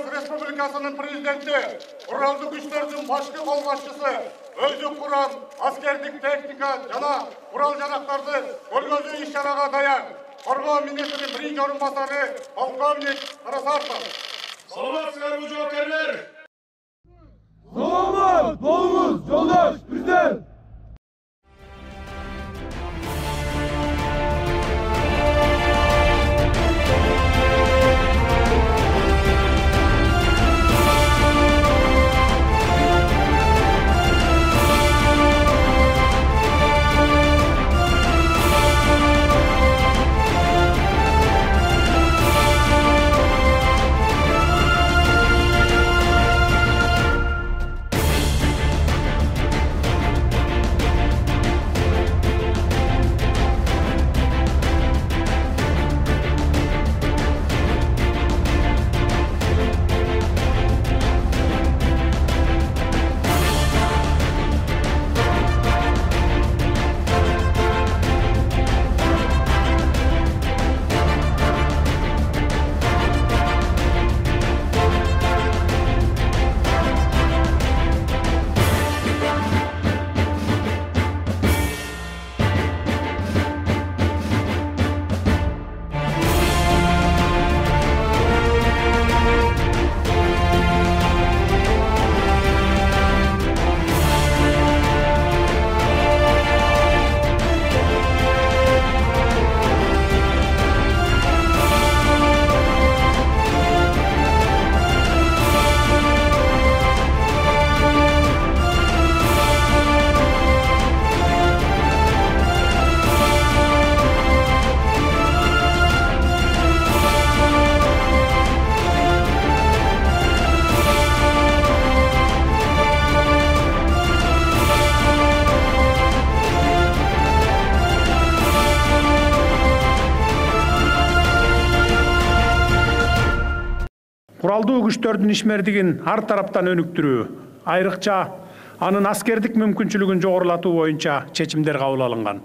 Кыргыз Республикасынын президенти, куралдуу күчтөрдүн башкы кол башчысы, өзү курам аскердик техника жана курал-жарактарды көргөзүү иш-чарага даяр. Коргоо министринин биринчи орун басары полковник Карасартов. Саламатсыздарбы жоокерлер? Саламат болуңуз, жолдош президент! Куралдуу күчтөрдүн ишмердигин ар тараптан өнүктүрүү, айрыкча анын аскердик мүмкүнчүлүгүн жогорулатуу боюнча чечимдер кабыл алынган.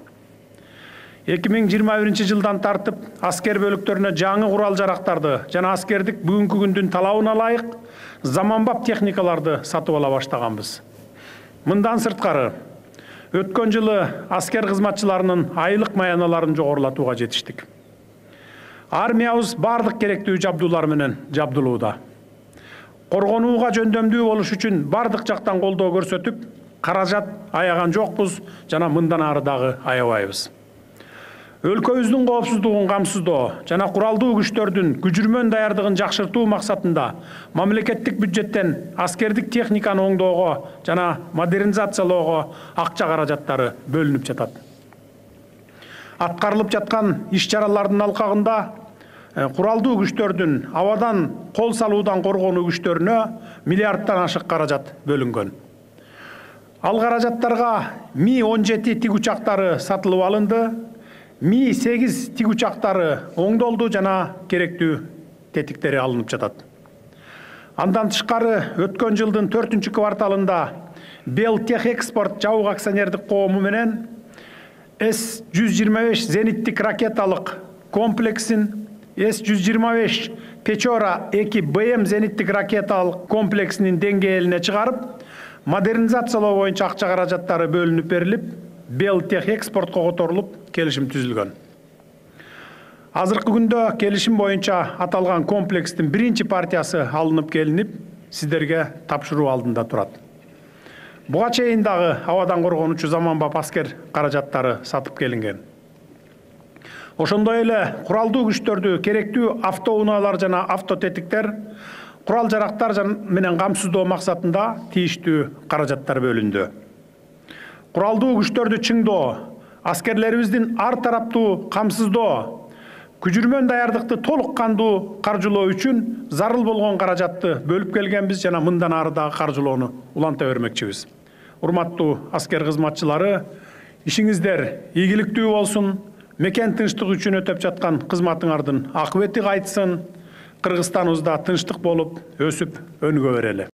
2021-жылдан тартып аскер бөлүктөрүнө жаңы курал-жарактарды жана аскердик бүгүнкү күндүн талабына ылайык заманбап техникаларды сатып ала баштаганбыз. Мындан сырткары, өткөн жылы аскер кызматчыларынын айлык маяналарын жогорулатууга жетиштик. Армиябыз бардык керектүү жабдуулар менен жабдылууда. Коргонууга жөндөмдүү болуш үчүн бардык жактан колдоо көрсөтүп, каражат аяган жокпуз жана мындан ары дагы аябайбыз. Өлкөбүздүн коопсуздугун камсыздоо жана куралдуу күчтөрдүн күжүрмөн даярдыгын жакшыртуу максатында мамлекеттик бюджеттен аскердик техниканы оңдоого жана модернизациялоого акча каражаттары бөлүнүп жатат. Аткарылып жаткан иш-чаралардын алкагында куралдуу күчтөрдүн абадан кол салуудан коргонуу күчтөрүнө миллиарддан ашык каражат бөлүнгөн. Ал каражаттарга Ми-17 тик учактары сатылып алынды, Ми-8 тик учактары оңдолду жана керектүү тетиктери алынып жатат. Андан тышкары өткөн жылдын 4-кварталында Белтехэкспорт жабык акционердик коому менен С-125 зениттик ракеталык комплексин, С-125 Печора-2 БМ зениттик ракеталык комплексинин деңгээлине чыгарып, модернизациялоо боюнча акча каражаттары бөлүнүп берилип, Белтехэкспортко которулуп, келишим түзүлгөн. Азыркы күндө келишим боюнча аталган комплекстин биринчи партиясы алынып келинип, сиздерге тапшыруу алдында турат. Буга чейин дагы абадан коргонуучу заманбап аскер каражаттары сатып келинген. Ошондой эле куралдуу күчтөрдү керектүү автоунаалар жана автотетиктер, курал-жарактар менен камсыздоо максатында тийиштүү каражаттар бөлүндү. Куралдуу күчтөрдү чыңдоо, аскерлерибиздин ар тараптуу камсыздоо, күжүрмөн даярдыкты толук кандуу каржылоо үчүн зарыл болгон каражатты бөлүп келгенбиз жана мындан ары дагы каржылоону уланта бермекчибиз. Урматтуу аскер кызматчылары, ишиңиздер ийгиликтүү болсун, мекен тынчтык үчүн өтөп жаткан кызматыңардын акыбети кайтсын, Кыргызстаныбызда тынчтык болуп, өсүп, өнүгө берели.